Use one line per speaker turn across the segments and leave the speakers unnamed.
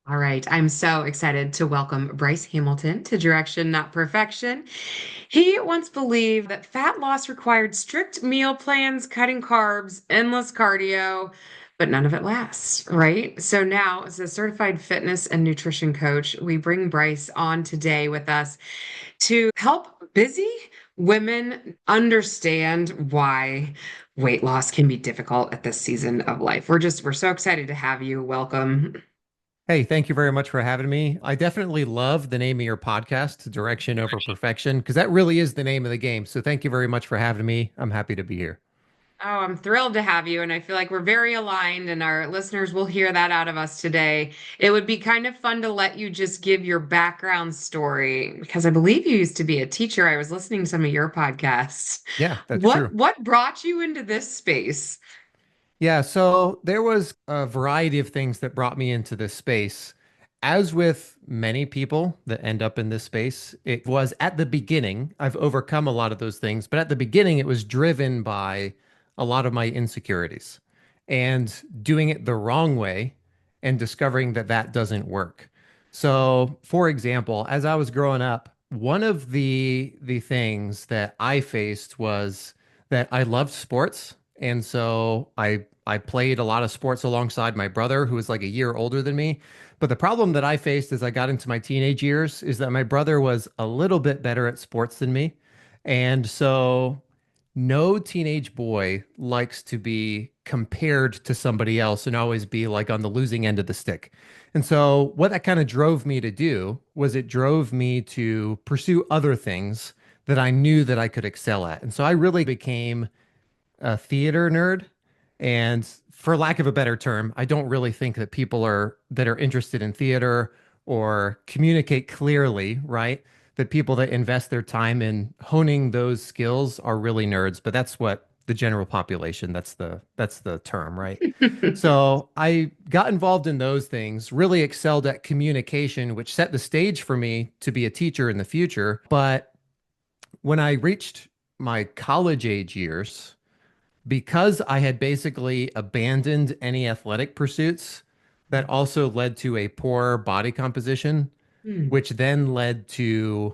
All right. I'm so excited to welcome Bryce Hamilton to Direction, Not Perfection. He once believed that fat loss required strict meal plans, cutting carbs, endless cardio, but none of it lasts, right? So now, as a certified fitness and nutrition coach, we bring Bryce on today with us to help busy women understand why weight loss can be difficult at this season of life. We're so excited to have you. Welcome.
Hey, thank you very much for having me. I definitely love the name of your podcast, Direction Over Perfection, because that really is the name of the game. So thank you very much for having me. I'm happy to be here.
Oh, I'm thrilled to have you, and I feel like we're very aligned, and our listeners will hear that out of us today. It would be kind of fun to let you just give your background story because I believe you used to be a teacher. I was listening to some of your podcasts.
Yeah, that's
What
true.
what brought you into this space?
Yeah, so there was a variety of things that brought me into this space. As with many people that end up in this space, it was at the beginning, I've overcome a lot of those things, but at the beginning, it was driven by a lot of my insecurities and doing it the wrong way and discovering that that doesn't work. So, for example, as I was growing up, one of the things that I faced was that I loved sports. And so I played a lot of sports alongside my brother, who was like a year older than me. But the problem that I faced as I got into my teenage years is that my brother was a little bit better at sports than me. And so no teenage boy likes to be compared to somebody else and always be like on the losing end of the stick. And so what that kind of drove me to do was it drove me to pursue other things that I knew that I could excel at. And so I really became a theater nerd. And for lack of a better term, I don't really think that people are that are interested in theater or communicate clearly, right? That people that invest their time in honing those skills are really nerds, but that's what the general population, that's the term, right? So I got involved in those things, really excelled at communication, which set the stage for me to be a teacher in the future. But when I reached my college age years, because I had basically abandoned any athletic pursuits, that also led to a poor body composition,
Hmm.
which then led to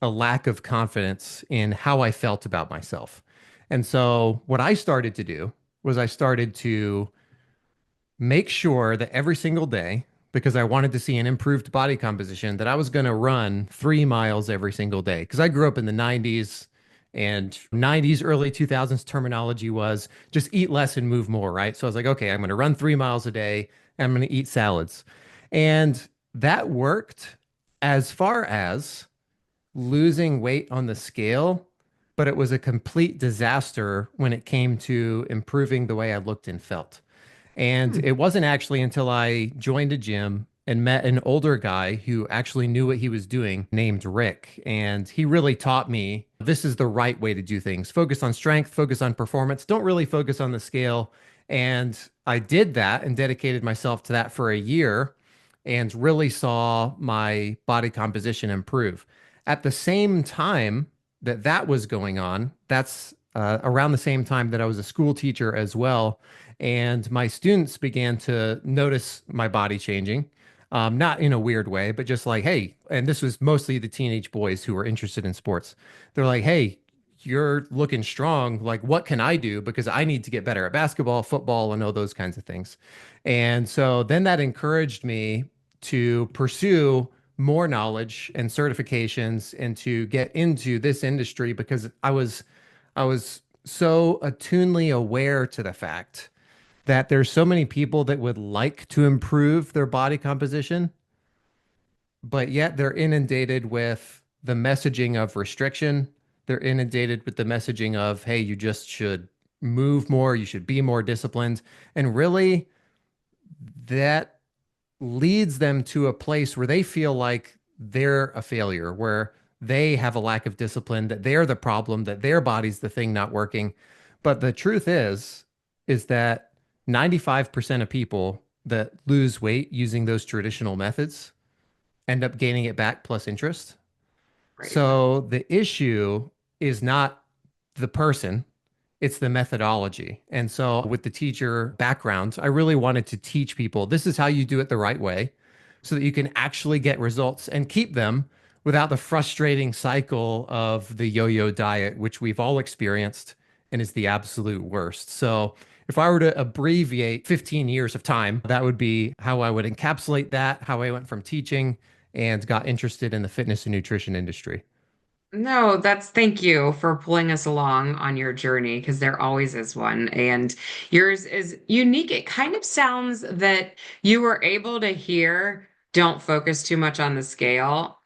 a lack of confidence in how I felt about myself. And so, what I started to do was I started to make sure that every single day, because I wanted to see an improved body composition, that I was going to run 3 miles every single day. Because I grew up in the 90s, and 90s, early 2000s terminology was just eat less and move more, right? So I was like, okay, I'm going to run 3 miles a day and I'm going to eat salads. And that worked as far as losing weight on the scale, but it was a complete disaster when it came to improving the way I looked and felt. And
Hmm.
it wasn't actually until I joined a gym and met an older guy who actually knew what he was doing named Rick. And he really taught me this is the right way to do things. Focus on strength, focus on performance, don't really focus on the scale. And I did that and dedicated myself to that for a year and really saw my body composition improve. At the same time that that was going on, that's around the same time that I was a school teacher as well. And my students began to notice my body changing, not in a weird way, but just like, hey, and this was mostly the teenage boys who were interested in sports. They're like, hey, you're looking strong. Like, what can I do? Because I need to get better at basketball, football, and all those kinds of things. And so then that encouraged me to pursue more knowledge and certifications and to get into this industry because I was so attunely aware to the fact that there's so many people that would like to improve their body composition, but yet they're inundated with the messaging of restriction. They're inundated with the messaging of, hey, you just should move more, you should be more disciplined. And really, that leads them to a place where they feel like they're a failure, where they have a lack of discipline, that they're the problem, that their body's the thing not working. But the truth is that 95% of people that lose weight using those traditional methods end up gaining it back plus interest.
Right.
So the issue is not the person, it's the methodology. And so with the teacher background, I really wanted to teach people this is how you do it the right way so that you can actually get results and keep them without the frustrating cycle of the yo-yo diet, which we've all experienced and is the absolute worst. So, if I were to abbreviate 15 years of time, that would be how I would encapsulate that, how I went from teaching and got interested in the fitness and nutrition industry.
No, thank you for pulling us along on your journey because there always is one. And yours is unique. It kind of sounds that you were able to hear, don't focus too much on the scale,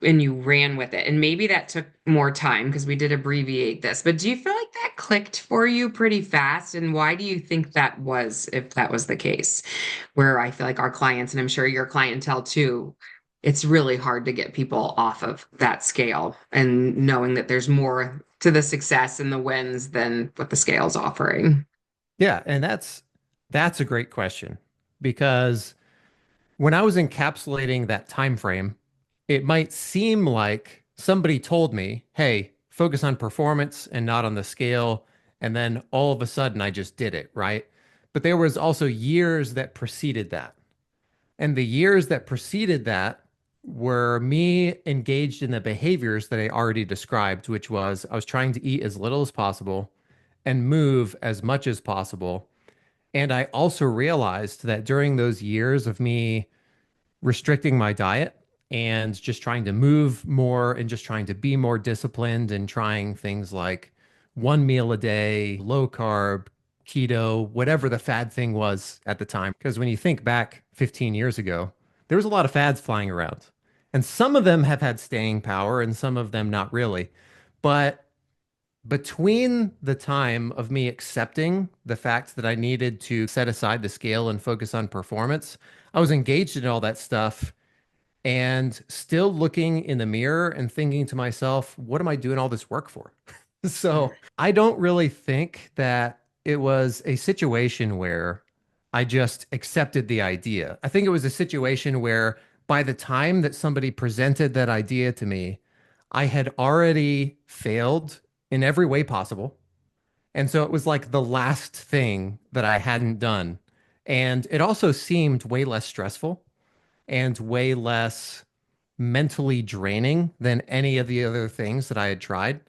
and you ran with it. And maybe that took more time because we did abbreviate this. But do you feel like that clicked for you pretty fast? And why do you think that was, if that was the case? Where I feel like our clients, and I'm sure your clientele too, it's really hard to get people off of that scale and knowing that there's more to the success and the wins than what the scale's offering.
Yeah, and that's a great question because when I was encapsulating that time frame, it might seem like somebody told me, "Hey, focus on performance and not on the scale." And then all of a sudden I just did it, right? But there was also years that preceded that. And the years that preceded that were me engaged in the behaviors that I already described, which was I was trying to eat as little as possible and move as much as possible. And I also realized that during those years of me restricting my diet and just trying to move more and just trying to be more disciplined and trying things like one meal a day, low carb, keto, whatever the fad thing was at the time. Because when you think back 15 years ago, there was a lot of fads flying around. And some of them have had staying power and some of them not really. But between the time of me accepting the fact that I needed to set aside the scale and focus on performance, I was engaged in all that stuff and still looking in the mirror and thinking to myself, what am I doing all this work for? So I don't really think that it was a situation where I just accepted the idea. I think it was a situation where by the time that somebody presented that idea to me, I had already failed in every way possible. And so it was like the last thing that I hadn't done. And it also seemed way less stressful and way less mentally draining than any of the other things that I had tried.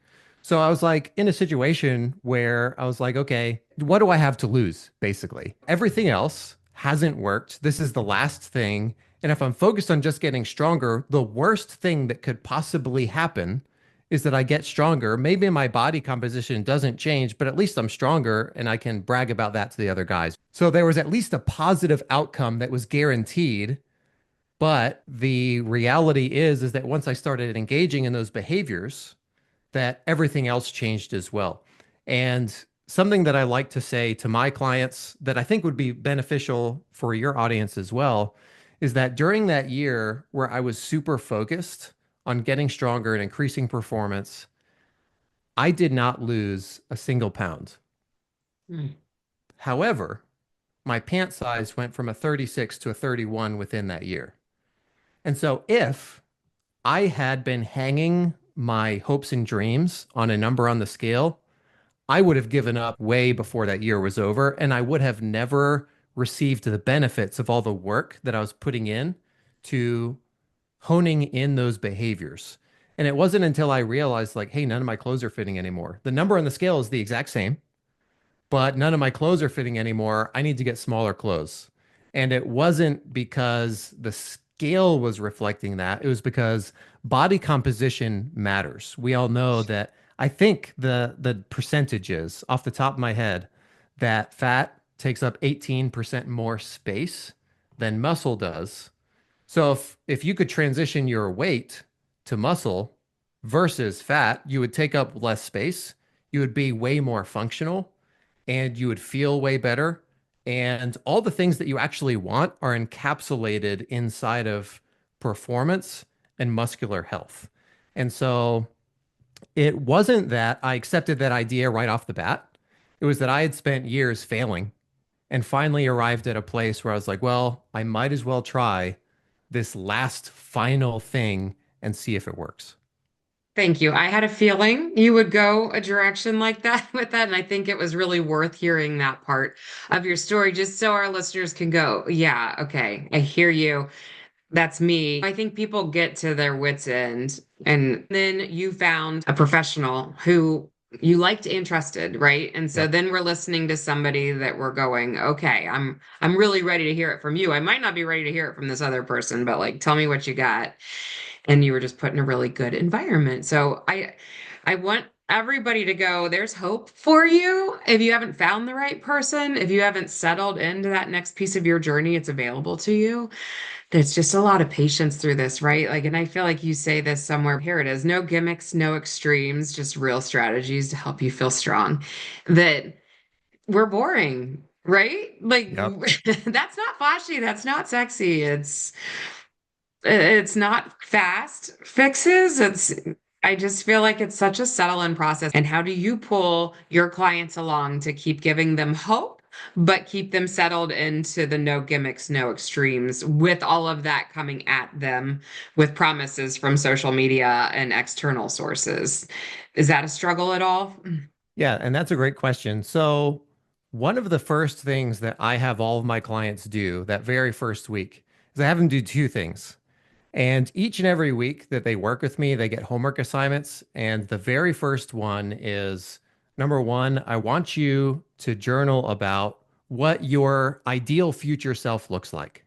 So I was like in a situation where I was like, okay, what do I have to lose, basically? Everything else hasn't worked. This is the last thing. And if I'm focused on just getting stronger, the worst thing that could possibly happen is that I get stronger. Maybe my body composition doesn't change, but at least I'm stronger and I can brag about that to the other guys. So there was at least a positive outcome that was guaranteed. But the reality is that once I started engaging in those behaviors, that everything else changed as well. And something that I like to say to my clients that I think would be beneficial for your audience as well is that during that year where I was super focused on getting stronger and increasing performance, I did not lose a single pound.
Mm.
However, my pant size went from a 36 to a 31 within that year. And so if I had been hanging my hopes and dreams on a number on the scale, I would have given up way before that year was over, and I would have never received the benefits of all the work that I was putting in to honing in those behaviors. And it wasn't until I realized, like, hey, none of my clothes are fitting anymore. The number on the scale is the exact same, but none of my clothes are fitting anymore. I need to get smaller clothes. And it wasn't because the scale was reflecting that. It was because body composition matters. We all know that. I think the percentages off the top of my head that fat takes up 18% more space than muscle does. So if you could transition your weight to muscle versus fat, you would take up less space. You would be way more functional and you would feel way better. And all the things that you actually want are encapsulated inside of performance and muscular health. And so it wasn't that I accepted that idea right off the bat. It was that I had spent years failing and finally arrived at a place where I was like, well, I might as well try this last final thing and see if it works.
Thank you. I had a feeling you would go a direction like that with that, and I think it was really worth hearing that part of your story just so our listeners can go, yeah, okay, I hear you. That's me. I think people get to their wits' end, and then you found a professional who you liked and trusted, right? And so
Yep.
then we're listening to somebody that we're going, okay, I'm really ready to hear it from you. I might not be ready to hear it from this other person, but like tell me what you got. And you were just put in a really good environment. So I want everybody to go, there's hope for you. If you haven't found the right person, if you haven't settled into that next piece of your journey, it's available to you. There's just a lot of patience through this, right? Like, and I feel like you say this somewhere. Here it is. No gimmicks, no extremes, just real strategies to help you feel strong. That we're boring, right? Like,
Yep.
that's not flashy. That's not sexy. It's not fast fixes. I just feel like it's such a settle in process. And how do you pull your clients along to keep giving them hope, but keep them settled into the no gimmicks, no extremes with all of that coming at them with promises from social media and external sources? Is that a struggle at all?
Yeah, and that's a great question. So, one of the first things that I have all of my clients do that very first week is I have them do two things. And each and every week that they work with me, they get homework assignments. And the very first one is number one, I want you to journal about what your ideal future self looks like.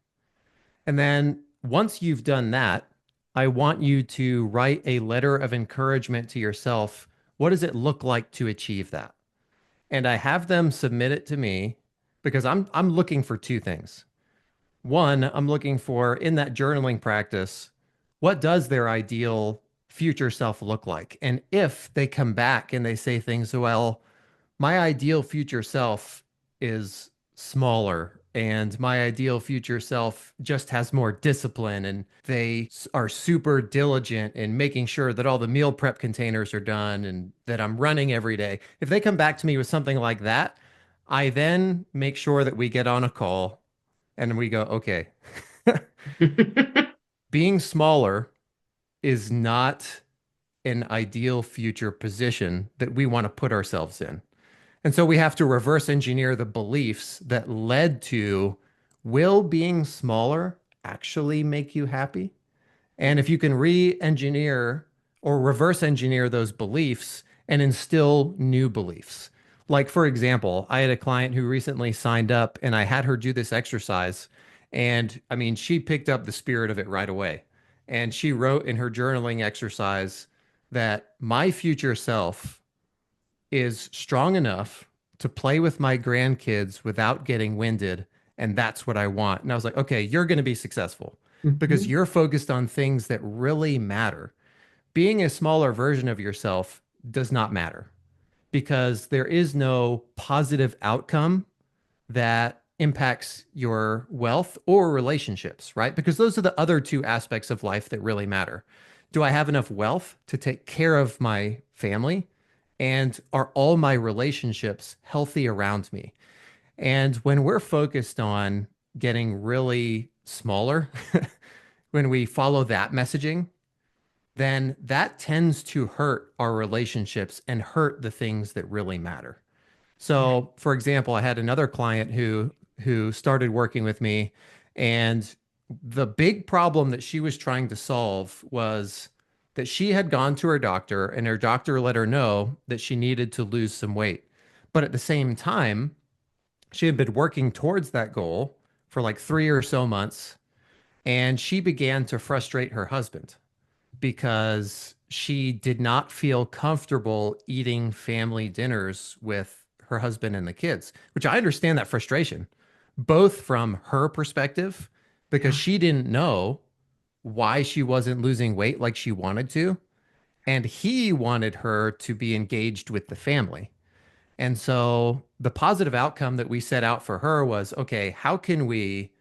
And then once you've done that, I want you to write a letter of encouragement to yourself. What does it look like to achieve that? And I have them submit it to me because I'm looking for two things. One, I'm looking for in that journaling practice, what does their ideal future self look like? And if they come back and they say things, well, my ideal future self is smaller and my ideal future self just has more discipline and they are super diligent in making sure that all the meal prep containers are done and that I'm running every day. If they come back to me with something like that, I then make sure that we get on a call and we go, okay, being smaller is not an ideal future position that we want to put ourselves in. And so we have to reverse engineer the beliefs that led to, will being smaller actually make you happy? And if you can re-engineer or reverse engineer those beliefs and instill new beliefs. Like, for example, I had a client who recently signed up and I had her do this exercise. And I mean, she picked up the spirit of it right away. And she wrote in her journaling exercise that my future self is strong enough to play with my grandkids without getting winded. And that's what I want. And I was like, okay, you're going to be successful because
Mhm.
you're focused on things that really matter. Being a smaller version of yourself does not matter because there is no positive outcome that impacts your wealth or relationships, right? Because those are the other two aspects of life that really matter. Do I have enough wealth to take care of my family? And are all my relationships healthy around me? And when we're focused on getting really smaller, when we follow that messaging, then that tends to hurt our relationships and hurt the things that really matter. So, for example, I had another client who started working with me, and the big problem that she was trying to solve was that she had gone to her doctor, and her doctor let her know that she needed to lose some weight. But at the same time, she had been working towards that goal for like 3 or so months, and she began to frustrate her husband because she did not feel comfortable eating family dinners with her husband and the kids, which I understand that frustration, both from her perspective, because
Yeah.
she didn't know why she wasn't losing weight like she wanted to. And he wanted her to be engaged with the family. And so the positive outcome that we set out for her was okay, how can we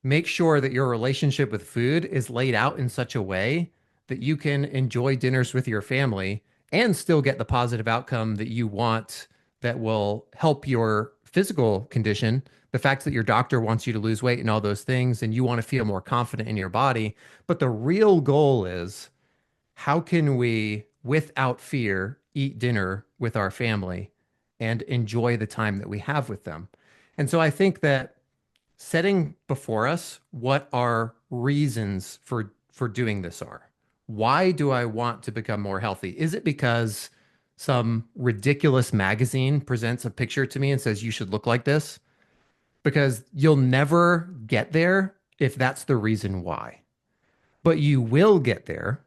make sure that your relationship with food is laid out in such a way that you can enjoy dinners with your family and still get the positive outcome that you want that will help your physical condition. The fact that your doctor wants you to lose weight and all those things, and you want to feel more confident in your body. But the real goal is how can we, without fear, eat dinner with our family and enjoy the time that we have with them? And so I think that setting before us what our reasons for doing this are. Why do I want to become more healthy? Is it because some ridiculous magazine presents a picture to me and says you should look like this? Because you'll never get there if that's the reason why. But you will get there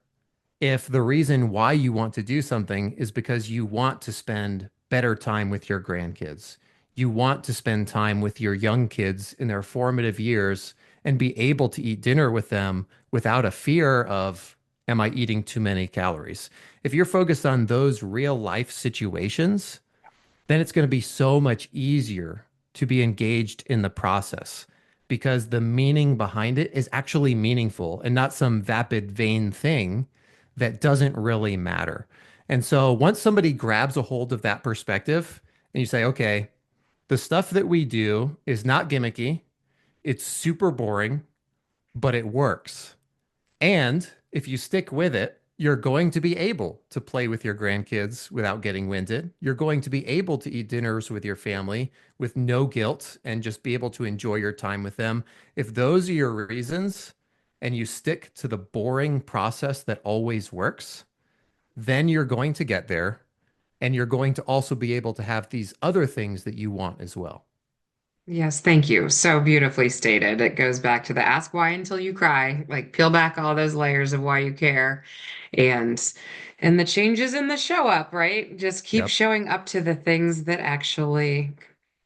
if the reason why you want to do something is because you want to spend better time with your grandkids. You want to spend time with your young kids in their formative years and be able to eat dinner with them without a fear of, am I eating too many calories? If you're focused on those real life situations, then it's going to be so much easier to be engaged in the process because the meaning behind it is actually meaningful and not some vapid, vain thing that doesn't really matter. And so once somebody grabs a hold of that perspective and you say, okay, the stuff that we do is not gimmicky, it's super boring, but it works. And if you stick with it, you're going to be able to play with your grandkids without getting winded. You're going to be able to eat dinners with your family with no guilt and just be able to enjoy your time with them. If those are your reasons and you stick to the boring process that always works, then you're going to get there and you're going to also be able to have these other things that you want as well.
Yes, thank you. So beautifully stated. It goes back to the ask why until you cry, like peel back all those layers of why you care. And and the changes in the show up, right? Just keep
Yep.
showing up to the things that actually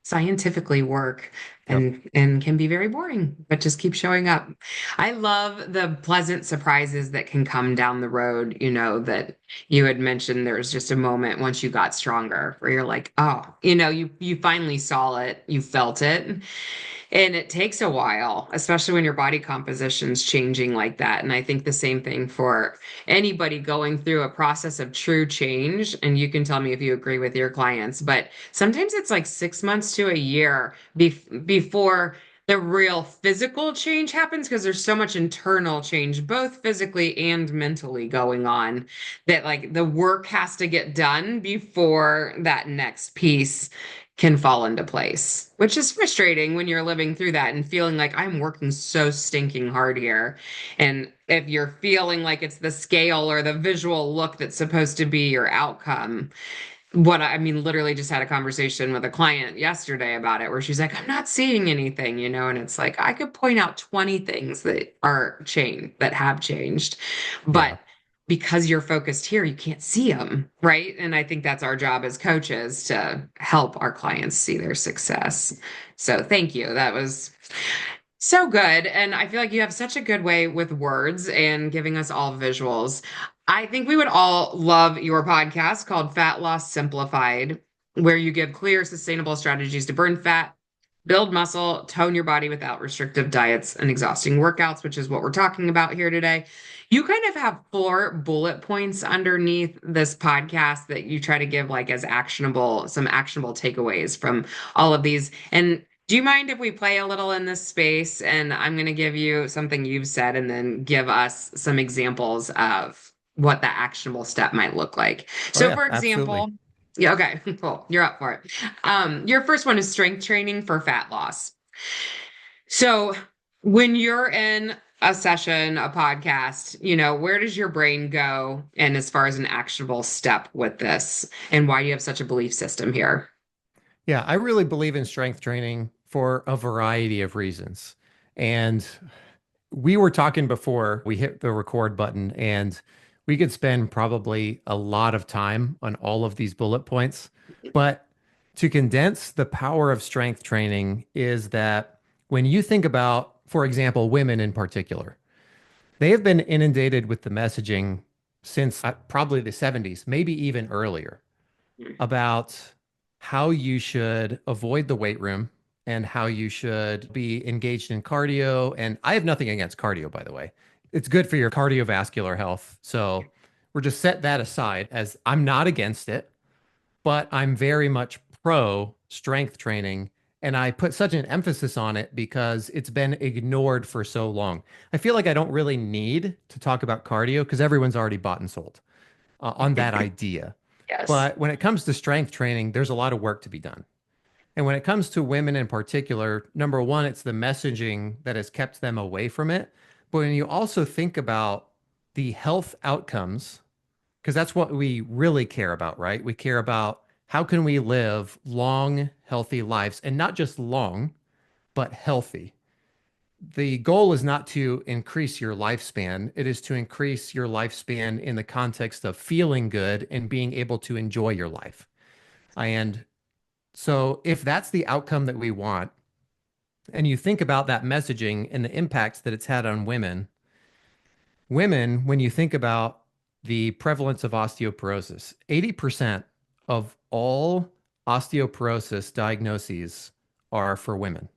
scientifically work
Yep.
and can be very boring, but just keep showing up. I love the pleasant surprises that can come down the road, that you had mentioned there was just a moment once you got stronger where you're like, oh, you finally saw it, you felt it. And it takes a while, especially when your body composition's changing like that. And I think the same thing for anybody going through a process of true change. And you can tell me if you agree with your clients, but sometimes it's like 6 months to a year before the real physical change happens because there's so much internal change, both physically and mentally going on, that like the work has to get done before that next piece can fall into place, which is frustrating when you're living through that and feeling like I'm working so stinking hard here. And if you're feeling like it's the scale or the visual look that's supposed to be your outcome, I mean, literally just had a conversation with a client yesterday about it where she's like, I'm not seeing anything, and it's like I could point out 20 things that have changed, but
Yeah.
because you're focused here, you can't see them, right? And I think that's our job as coaches to help our clients see their success. So thank you. That was so good. And I feel like you have such a good way with words and giving us all visuals. I think we would all love your podcast called Fat Loss Simplified, where you give clear, sustainable strategies to burn fat, build muscle, tone your body without restrictive diets and exhausting workouts, which is what we're talking about here today. You kind of have 4 bullet points underneath this podcast that you try to give like as some actionable takeaways from all of these. And do you mind if we play a little in this space? And I'm going to give you something you've said and then give us some examples of what the actionable step might look like.
Oh
So,
yeah,
for
absolutely.
example, yeah, okay, cool. You're up for it. Your first one is strength training for fat loss. So, when you're in a session, a podcast, where does your brain go? And as far as an actionable step with this, and why do you have such a belief system here?
Yeah, I really believe in strength training for a variety of reasons. And we were talking before we hit the record button, and we could spend probably a lot of time on all of these bullet points. But to condense, the power of strength training is that when you think about, for example, women in particular, they have been inundated with the messaging since probably the 70s, maybe even earlier, about how you should avoid the weight room and how you should be engaged in cardio. And I have nothing against cardio, by the way. It's good for your cardiovascular health. So we're just set that aside as I'm not against it, but I'm very much pro strength training. And I put such an emphasis on it because it's been ignored for so long. I feel like I don't really need to talk about cardio because everyone's already bought and sold on that idea.
Yes.
But when it comes to strength training, there's a lot of work to be done. And when it comes to women in particular, number one, it's the messaging that has kept them away from it. But when you also think about the health outcomes, because that's what we really care about, right? We care about how can we live long, healthy lives, and not just long, but healthy. The goal is not to increase your lifespan. It is to increase your lifespan in the context of feeling good and being able to enjoy your life. And so, if that's the outcome that we want, and you think about that messaging and the impacts that it's had on women, women, when you think about the prevalence of osteoporosis, 80% of all osteoporosis diagnoses are for women.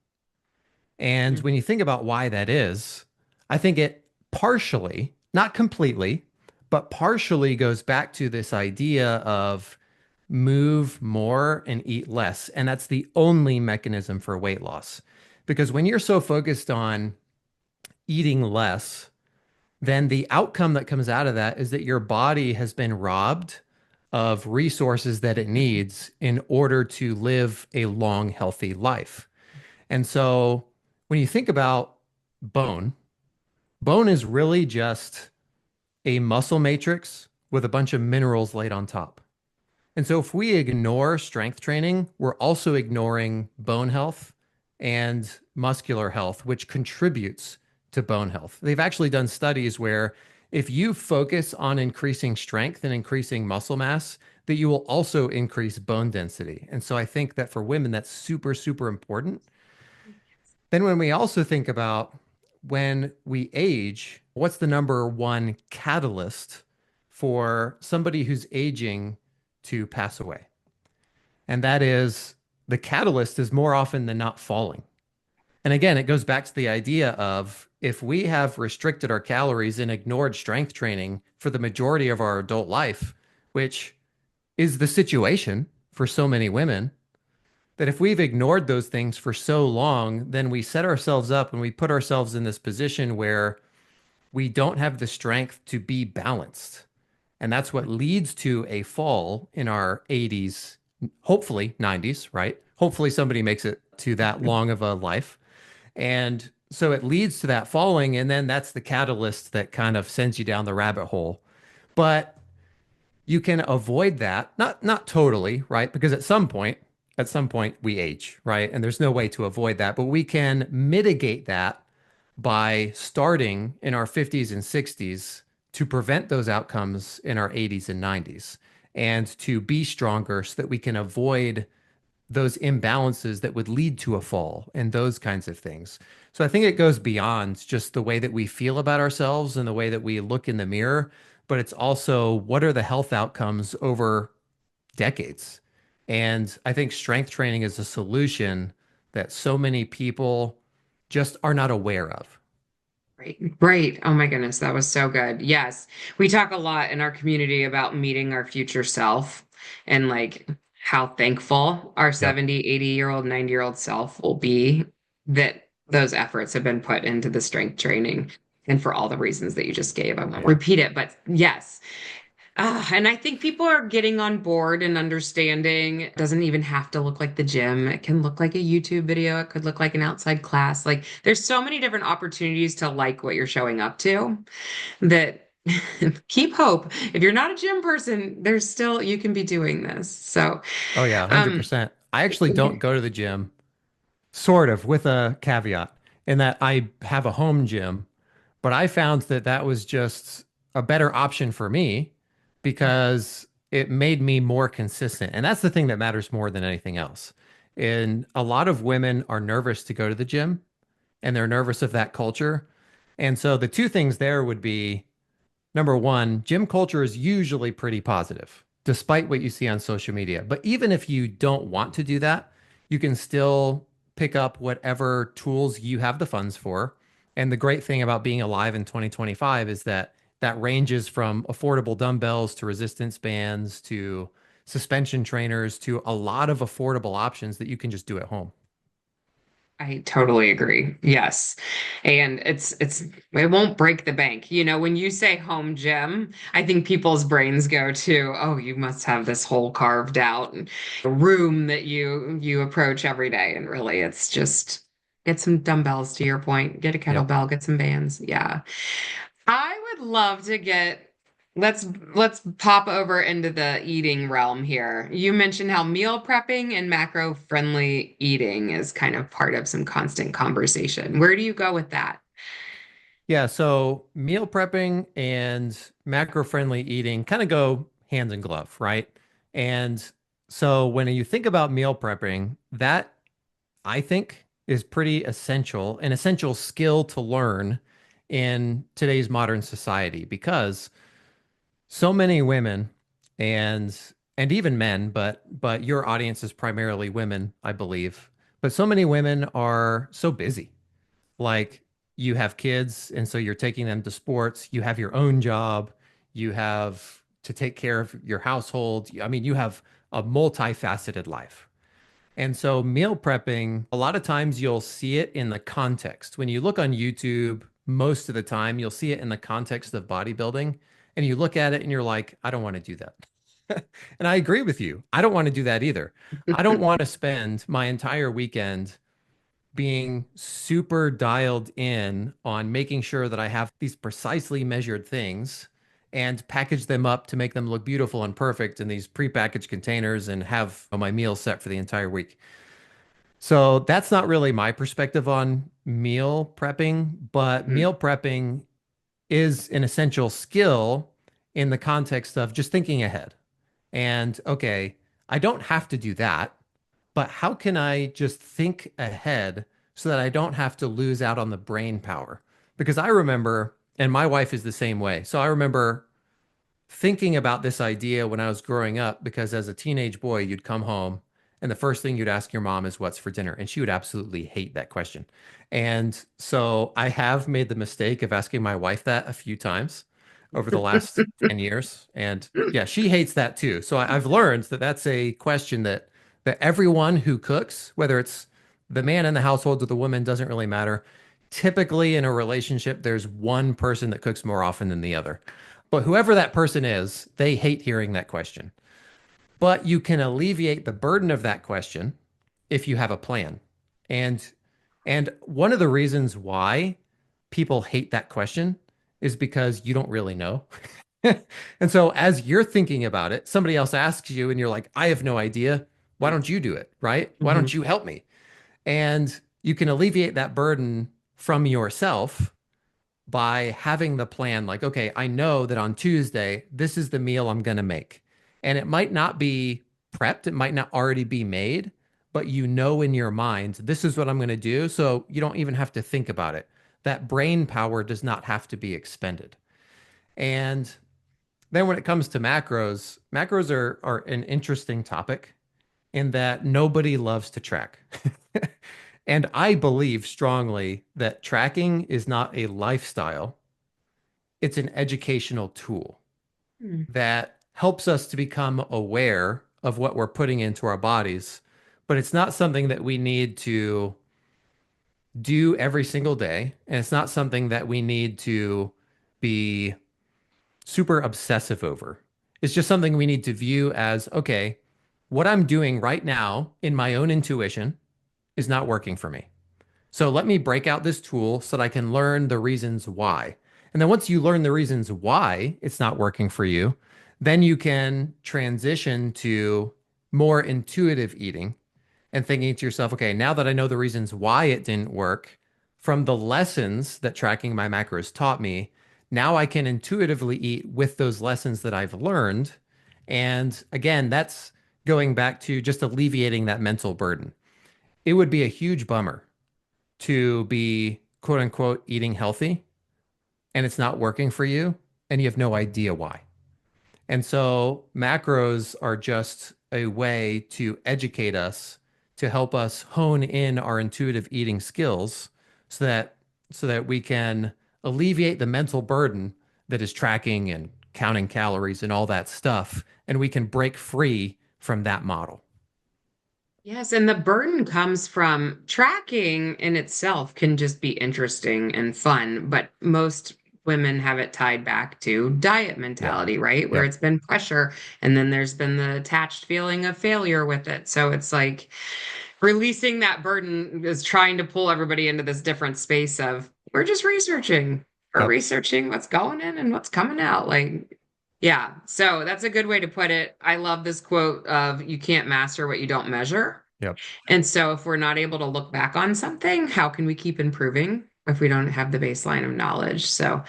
And
Mm.
when you think about why that is, I think it partially, not completely, but partially goes back to this idea of move more and eat less. And that's the only mechanism for weight loss. Because when you're so focused on eating less, then the outcome that comes out of that is that your body has been robbed of resources that it needs in order to live a long, healthy life. And so when you think about bone, bone is really just a muscle matrix with a bunch of minerals laid on top. And so if we ignore strength training, we're also ignoring bone health and muscular health, which contributes to bone health. They've actually done studies where if you focus on increasing strength and increasing muscle mass, that you will also increase bone density. And so I think that for women, that's super, super important. Then when we also think about when we age, what's the number one catalyst for somebody who's aging to pass away? And that is the catalyst is more often than not falling. And again, it goes back to the idea of if we have restricted our calories and ignored strength training for the majority of our adult life, which is the situation for so many women, that if we've ignored those things for so long, then we set ourselves up and we put ourselves in this position where we don't have the strength to be balanced. And that's what leads to a fall in our 80s, hopefully 90s, right? Hopefully somebody makes it to that long of a life. And so it leads to that falling. And then that's the catalyst that kind of sends you down the rabbit hole. But you can avoid that, not totally, right? Because at some point we age, right? And there's no way to avoid that, but we can mitigate that by starting in our 50s and 60s to prevent those outcomes in our 80s and 90s and to be stronger so that we can avoid those imbalances that would lead to a fall and those kinds of things. So I think it goes beyond just the way that we feel about ourselves and the way that we look in the mirror, but it's also what are the health outcomes over decades. And I think strength training is a solution that so many people just are not aware of.
Right. Right. Oh my goodness, that was so good. Yes. We talk a lot in our community about meeting our future self and like how thankful our
Yep.
70, 80-year-old, 90-year-old self will be that those efforts have been put into the strength training and for all the reasons that you just gave. I won't
Yeah.
repeat it, but yes. And I think people are getting on board and understanding it doesn't even have to look like the gym. It can look like a YouTube video. It could look like an outside class. Like there's so many different opportunities to like what you're showing up to that keep hope. If you're not a gym person, there's still, you can be doing this. So,
Oh yeah,
um,
100%. I actually don't go to the gym, sort of, with a caveat in that I have a home gym, but I found that that was just a better option for me because it made me more consistent. And that's the thing that matters more than anything else. And a lot of women are nervous to go to the gym and they're nervous of that culture. And so the two things there would be number one, gym culture is usually pretty positive, despite what you see on social media. But even if you don't want to do that, you can still pick up whatever tools you have the funds for. And the great thing about being alive in 2025 is that that ranges from affordable dumbbells to resistance bands to suspension trainers to a lot of affordable options that you can just do at home.
I totally agree. Yes. And it won't break the bank. You know, when you say home gym, I think people's brains go to, oh, you must have this whole carved out room that you approach every day. And really it's just Get some dumbbells to your point. Get a
Yep.
kettlebell, get some bands. Yeah. I would love to get let's pop over into the eating realm here. You mentioned how meal prepping and macro friendly eating is kind of part of some constant conversation. Where do you go with that?
Yeah, so meal prepping and macro-friendly eating kind of go hand in glove, right? And so when you think about meal prepping, that I think is pretty essential, an essential skill to learn in today's modern society because so many women and even men, but your audience is primarily women, I believe. But so many women are so busy. Like you have kids, and so you're taking them to sports, you have your own job, you have to take care of your household. I mean, you have a multifaceted life. And so meal prepping, a lot of times you'll see it in the context. When you look on YouTube, most of the time you'll see it in the context of bodybuilding, and you look at it and you're like, I don't want to do that. And I agree with you. I don't want to do that either. I don't want to spend my entire weekend being super dialed in on making sure that I have these precisely measured things and package them up to make them look beautiful and perfect in these prepackaged containers and have my meal set for the entire week. So that's not really my perspective on meal prepping, but
Mhm.
meal prepping is an essential skill in the context of just thinking ahead. And okay, I don't have to do that, but how can I just think ahead so that I don't have to lose out on the brain power? Because I remember, and my wife is the same way. So I remember thinking about this idea when I was growing up, because as a teenage boy, you'd come home and the first thing you'd ask your mom is what's for dinner. And she would absolutely hate that question. And so I have made the mistake of asking my wife that a few times over the last 10 years. And yeah, she hates that too. So I've learned that that's a question that everyone who cooks, whether it's the man in the household or the woman, doesn't really matter. Typically in a relationship, there's one person that cooks more often than the other. But whoever that person is, they hate hearing that question. But you can alleviate the burden of that question if you have a plan. And one of the reasons why people hate that question is because you don't really know. And so as you're thinking about it, somebody else asks you and you're like, I have no idea. Why don't you do it? Right? Why don't
Mhm.
you help me? And you can alleviate that burden from yourself by having the plan like, okay, I know that on Tuesday, this is the meal I'm going to make. And it might not be prepped, it might not already be made, but you know in your mind, this is what I'm going to do. So you don't even have to think about it. That brain power does not have to be expended. And then when it comes to macros, macros are an interesting topic in that nobody loves to track. And I believe strongly that tracking is not a lifestyle, it's an educational tool
Mhm.
that helps us to become aware of what we're putting into our bodies. But it's not something that we need to do every single day. And it's not something that we need to be super obsessive over. It's just something we need to view as okay, what I'm doing right now in my own intuition is not working for me. So let me break out this tool so that I can learn the reasons why. And then once you learn the reasons why it's not working for you, then you can transition to more intuitive eating and thinking to yourself, okay, now that I know the reasons why it didn't work from the lessons that tracking my macros taught me, now I can intuitively eat with those lessons that I've learned. And again, that's going back to just alleviating that mental burden. It would be a huge bummer to be quote unquote eating healthy and it's not working for you and you have no idea why. And so macros are just a way to educate us to help us hone in our intuitive eating skills so that we can alleviate the mental burden that is tracking and counting calories and all that stuff and we can break free from that model.
Yes, and the burden comes from tracking in itself can just be interesting and fun, but most women have it tied back to diet
Yep.
mentality, right? Where
Yep.
it's been pressure and then there's been the attached feeling of failure with it. So it's like releasing that burden is trying to pull everybody into this different space of we're just researching. We're
Yep.
researching what's going in and what's coming out. Like, yeah. So that's a good way to put it. I love this quote of you can't master what you don't measure.
Yep.
And so if we're not able to look back on something, how can we keep improving if we don't have the baseline of knowledge? So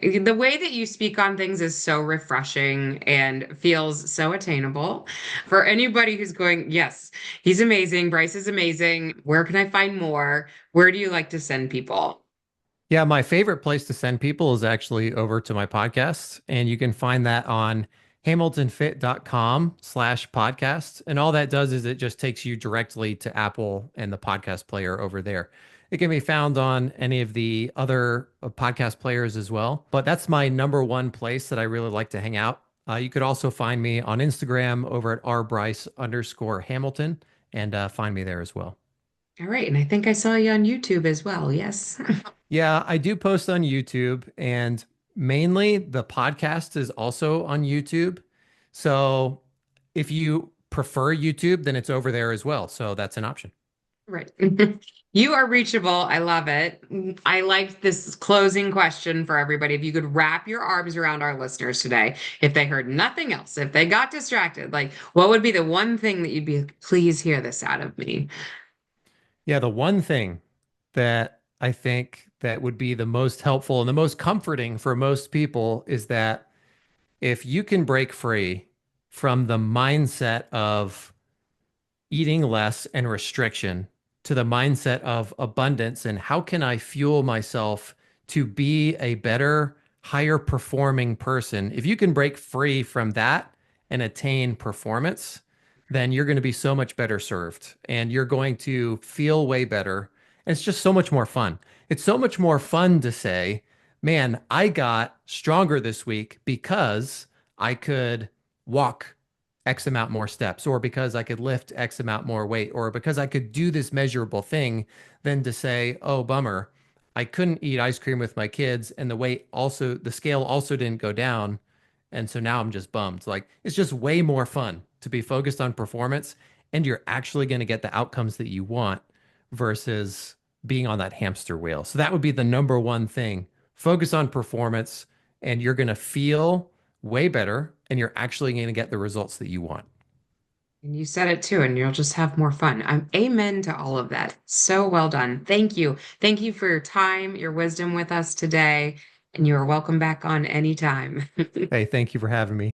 the way that you speak on things is so refreshing and feels so attainable for anybody who's going, yes, he's amazing. Bryce is amazing. Where can I find more? Where do you like to send people?
Yeah, my favorite place to send people is actually over to my podcast, and you can find that on hamiltonfit.com/podcast. And all that does is it just takes you directly to Apple and the podcast player over there. It can be found on any of the other podcast players as well, but that's my number one place that I really like to hang out. You could also find me on Instagram over at rbryce_Hamilton and find me there as well.
All right. And I think I saw you on YouTube as well. Yes.
Yeah, I do post on YouTube, and mainly the podcast is also on YouTube. So if you prefer YouTube, then it's over there as well. So that's an option.
Right. You are reachable. I love it. I like this closing question for everybody. If you could wrap your arms around our listeners today, if they heard nothing else, if they got distracted, like what would be the one thing that you'd be, please hear this out of me?
Yeah, the one thing that I think that would be the most helpful and the most comforting for most people is that if you can break free from the mindset of eating less and restriction to the mindset of abundance and how can I fuel myself to be a better, higher performing person? If you can break free from that and attain performance, then you're going to be so much better served and you're going to feel way better. And it's just so much more fun. It's so much more fun to say, man, I got stronger this week because I could walk X amount more steps, or because I could lift X amount more weight, or because I could do this measurable thing, than to say, oh, bummer, I couldn't eat ice cream with my kids, and the scale also didn't go down. And so now I'm just bummed. Like, it's just way more fun to be focused on performance, and you're actually going to get the outcomes that you want versus being on that hamster wheel. So that would be the number one thing. Focus on performance, and you're going to feel way better and you're actually going to get the results that you want.
And you said it too, and you'll just have more fun. Amen to all of that. So well done. Thank you. Thank you for your time, your wisdom with us today, and you are welcome back on anytime.
Hey, thank you for having me.